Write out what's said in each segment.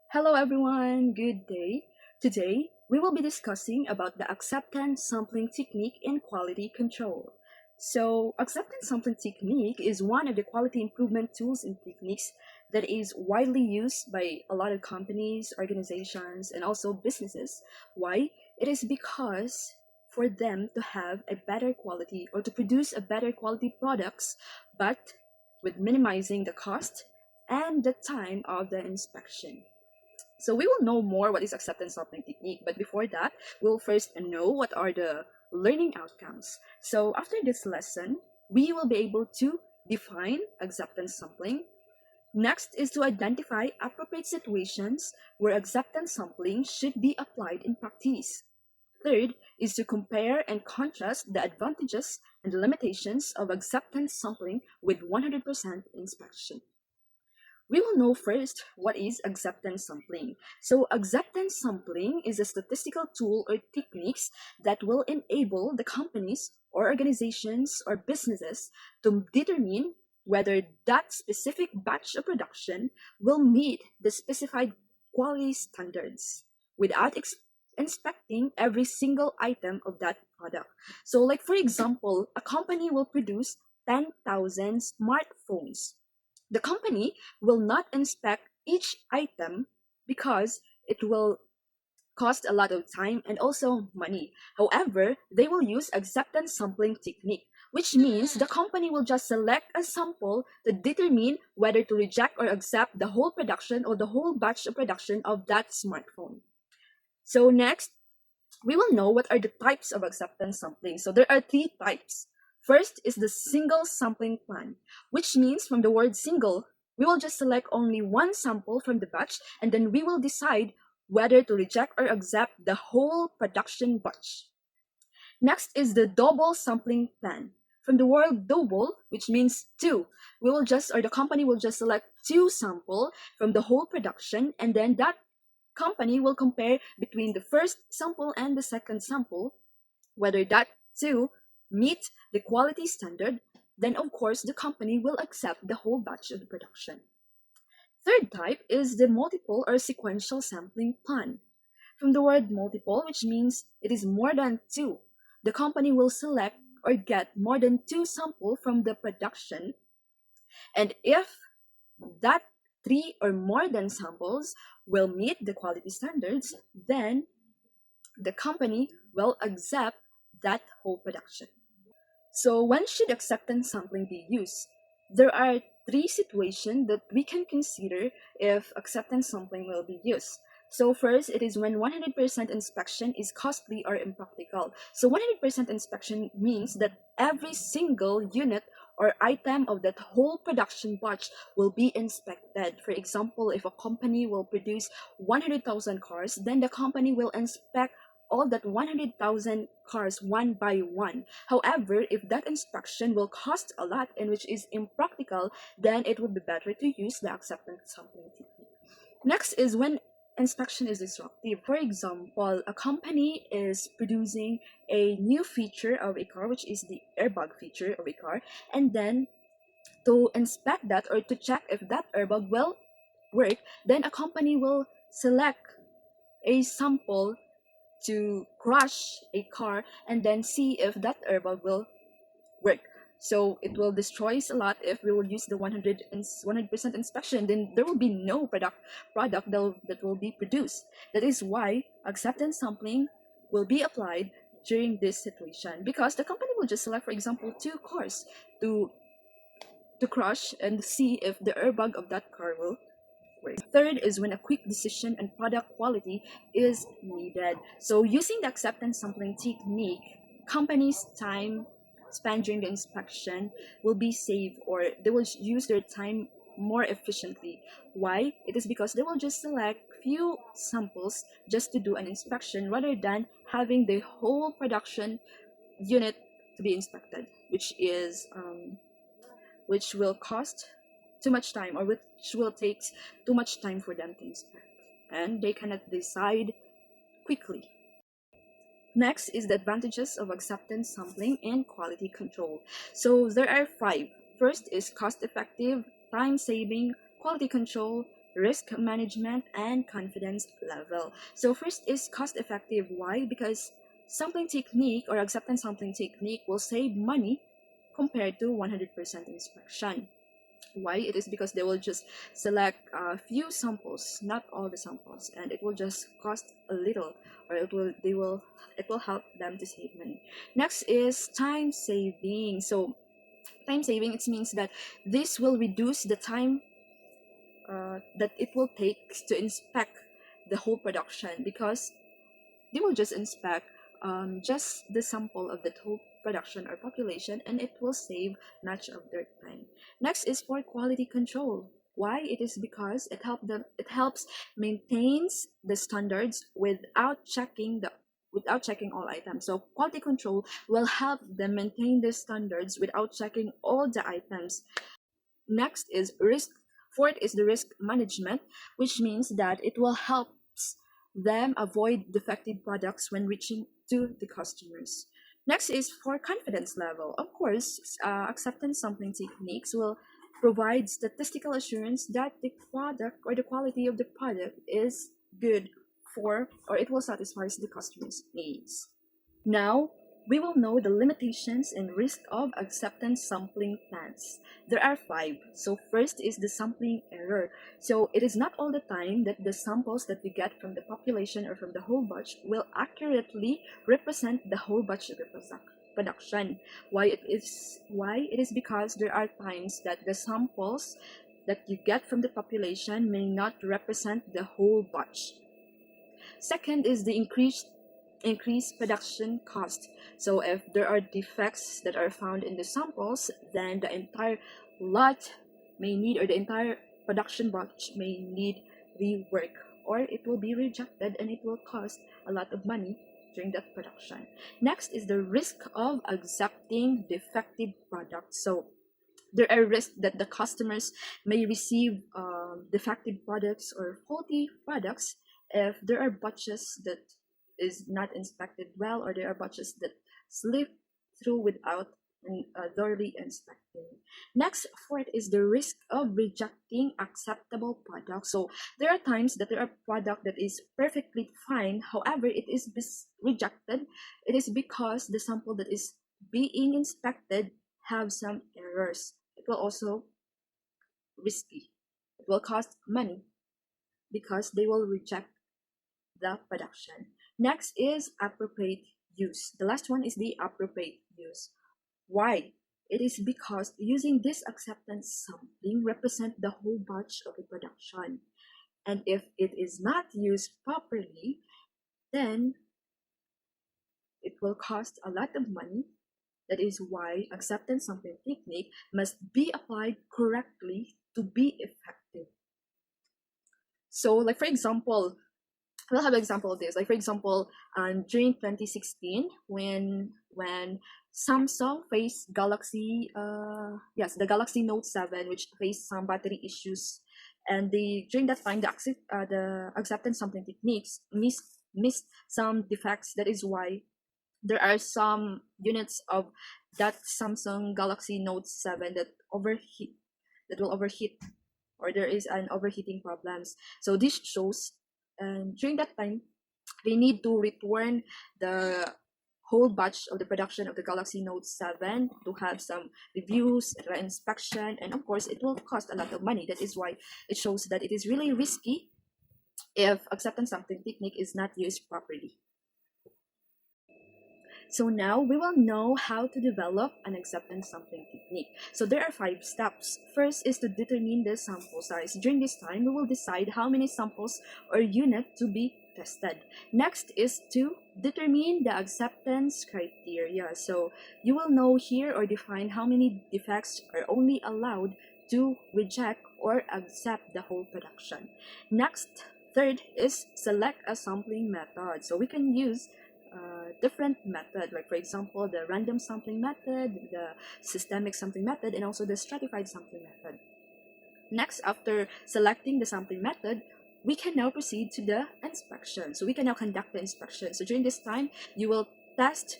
Hello everyone, good day. Today, we will be discussing about the acceptance sampling technique in quality control. So, acceptance sampling technique is one of the quality improvement tools and techniques that is widely used by a lot of companies, organizations, and also businesses. Why? It is because for them to have a better quality or to produce a better quality products, but with minimizing the cost and the time of the inspection. So we will know more what is acceptance sampling technique, but before that, we'll first know what are the learning outcomes. So after this lesson, we will be able to define acceptance sampling. Next is to identify appropriate situations where acceptance sampling should be applied in practice. Third is to compare and contrast the advantages and the limitations of acceptance sampling with 100% inspection. We will know first what is acceptance sampling. So acceptance sampling is a statistical tool or techniques that will enable the companies or organizations or businesses to determine whether that specific batch of production will meet the specified quality standards without inspecting every single item of that product. So like for example, a company will produce 10,000 smartphones. The company will not inspect each item because it will cost a lot of time and also money. However, they will use acceptance sampling technique, which means the company will just select a sample to determine whether to reject or accept the whole production or the whole batch of production of that smartphone. So next, we will know what are the types of acceptance sampling. So there are three types. First is the single sampling plan, which means from the word single, we will just select only one sample from the batch and then we will decide whether to reject or accept the whole production batch. Next is the double sampling plan. From the word double, which means two, we will just, or the company will just select two sample from the whole production and then that company will compare between the first sample and the second sample, whether that two meet the quality standard, then of course the company will accept the whole batch of the production. Third type is the multiple or sequential sampling plan. From the word multiple, which means it is more than two, the company will select or get more than two samples from the production, and if that three or more than samples will meet the quality standards, then the company will accept that whole production. So when should acceptance sampling be used? There are three situations that we can consider if acceptance sampling will be used. So first, it is when 100% inspection is costly or impractical. So 100% inspection means that every single unit or item of that whole production batch will be inspected. For example, if a company will produce 100,000 cars, then the company will inspect all that 100,000 cars one by one. However, if that inspection will cost a lot and which is impractical, then it would be better to use the acceptance sampling technique. Next is when inspection is disruptive. For example, a company is producing a new feature of a car, which is the airbag feature of a car, and then to inspect that or to check if that airbag will work, then a company will select a sample to crash a car and then see if that airbag will work. So it will destroy a lot if we will use the 100% inspection. Then there will be no product that will be produced. That is why acceptance sampling will be applied during this situation because the company will just select, for example, two cars to crash and see if the airbag of that car will work. Third is when a quick decision and product quality is needed. So using the acceptance sampling technique, companies' time spent during the inspection will be saved or they will use their time more efficiently. Why? It is because they will just select few samples just to do an inspection rather than having the whole production unit to be inspected, which will cost too much time or which will take too much time for them to inspect and they cannot decide quickly. Next is the advantages of acceptance sampling and quality control. So there are five. First is cost effective, time saving, quality control, risk management, and confidence level. So first is cost effective. Why? Because sampling technique or acceptance sampling technique will save money compared to 100% inspection. Why? It is because they will just select a few samples, not all the samples, and it will just cost a little, or it will help them to save money. Next is time saving. So time saving, it means that this will reduce the time that it will take to inspect the whole production, because they will just inspect just the sample of the whole production or population, and it will save much of their time. Next is for quality control. Why? It is because it helps maintains the standards without checking all items. So quality control will help them maintain the standards without checking all the items. Next is risk. Fourth is the risk management, which means that it will help them avoid defective products when reaching to the customers. Next is for confidence level. Of course, acceptance sampling techniques will provide statistical assurance that the product or the quality of the product is good for, or it will satisfy the customer's needs. Now, we will know the limitations and risk of acceptance sampling plans. There are five. So first is the sampling error. So it is not all the time that the samples that we get from the population or from the whole batch will accurately represent the whole batch of the production. Why it is because there are times that the samples that you get from the population may not represent the whole batch. Second is the increased production cost. So if there are defects that are found in the samples, then the entire lot may need, or the entire production batch may need rework, or it will be rejected and it will cost a lot of money during that production. Next is the risk of accepting defective products. So there are risks that the customers may receive defective products or faulty products if there are batches that is not inspected well, or there are batches that slip through without thoroughly inspecting. Next, fourth is the risk of rejecting acceptable products. So there are times that there are product that is perfectly fine, however it is rejected. It is because the sample that is being inspected have some errors. It will also risky. It will cost money because they will reject the production. Next is appropriate use. The last one is the appropriate use. Why? It is because using this acceptance sampling represent the whole batch of the production. And if it is not used properly, then it will cost a lot of money. That is why acceptance sampling technique must be applied correctly to be effective. So, like for example, we'll have an example of this. Like for example, during 2016, when Samsung faced the Galaxy Note 7, which faced some battery issues, and during that time the acceptance sampling techniques missed some defects. That is why there are some units of that Samsung Galaxy Note 7 that will overheat, or there is an overheating problems. So this shows, and during that time they need to return the whole batch of the production of the Galaxy Note 7 to have some reviews, inspection, and of course it will cost a lot of money. That is why it shows that it is really risky if acceptance sampling technique is not used properly. So now we will know how to develop an acceptance sampling technique. So there are 5 steps. First is to determine the sample size. During this time, we will decide how many samples or unit to be tested. Next is to determine the acceptance criteria. So you will know here or define how many defects are only allowed to reject or accept the whole production. Next, third is select a sampling method. So we can use different method, like for example the random sampling method, the systemic sampling method, and also the stratified sampling method. Next, after selecting the sampling method, we can now proceed to the inspection. So we can now conduct the inspection. So during this time, you will test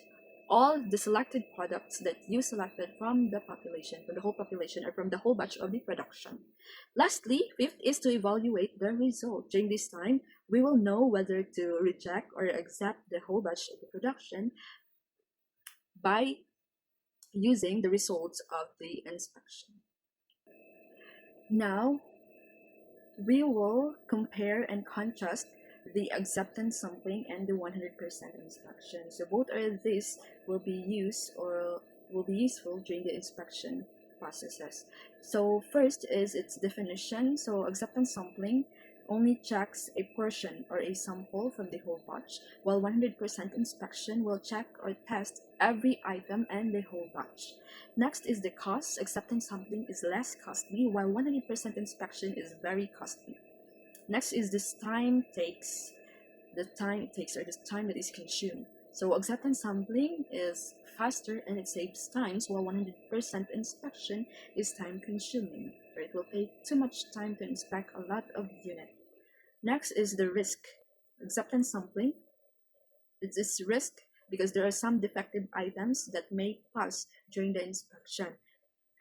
all the selected products that you selected from the population, from the whole population, or from the whole batch of the production. Lastly, fifth is to evaluate the result. During this time, we will know whether to reject or accept the whole batch of the production by using the results of the inspection. Now, we will compare and contrast the acceptance sampling and the 100% inspection. So both of these will be used or will be useful during the inspection processes. So first is its definition. So acceptance sampling only checks a portion or a sample from the whole batch, while 100% inspection will check or test every item and the whole batch. Next is the cost. Acceptance sampling is less costly, while 100% inspection is very costly. Next is the time that is consumed. So acceptance sampling is faster and it saves times, while 100% inspection is time consuming, or it will take too much time to inspect a lot of units. Next is the risk. Acceptance sampling, it is risk because there are some defective items that may pass during the inspection,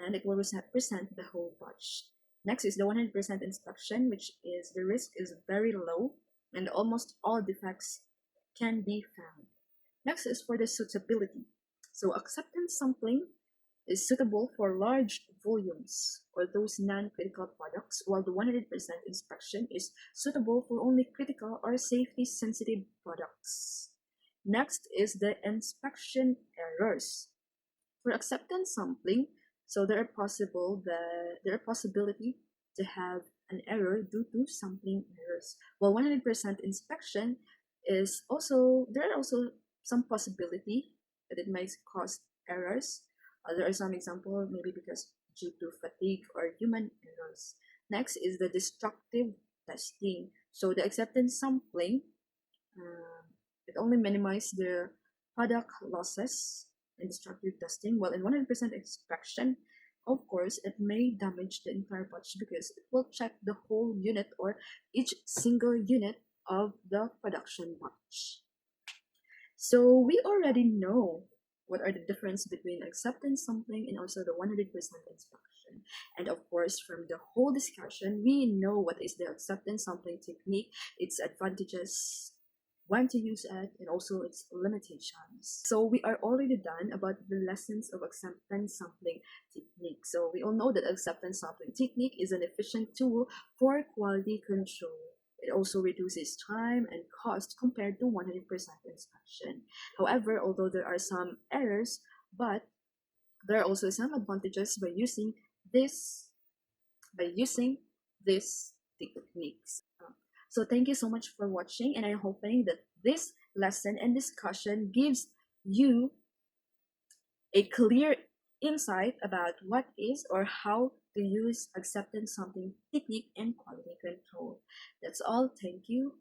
and it will present the whole batch. Next is the 100% inspection, which is the risk is very low and almost all defects can be found. Next is for the suitability. So acceptance sampling is suitable for large volumes or those non-critical products, while the 100% inspection is suitable for only critical or safety sensitive products. Next is the inspection errors. For acceptance sampling, so there are possibility to have an error due to sampling errors. While 100% inspection is also there are also some possibility that it might cause errors. There are some examples maybe because due to fatigue or human errors. Next is the destructive testing. So the acceptance sampling it only minimizes the product losses in destructive testing, while in 100% inspection, of course, it may damage the entire batch because it will check the whole unit or each single unit of the production batch. So we already know what are the difference between acceptance sampling and also the 100% inspection. And of course, from the whole discussion, we know what is the acceptance sampling technique, its advantages, when to use it, and also its limitations. So we are already done about the lessons of acceptance sampling technique. So we all know that acceptance sampling technique is an efficient tool for quality control. It also reduces time and cost compared to 100% inspection. However, although there are some errors, but there are also some advantages by using these techniques. So thank you so much for watching, and I'm hoping that this lesson and discussion gives you a clear insight about what is or how to use acceptance sampling technique and quality control. That's all. Thank you.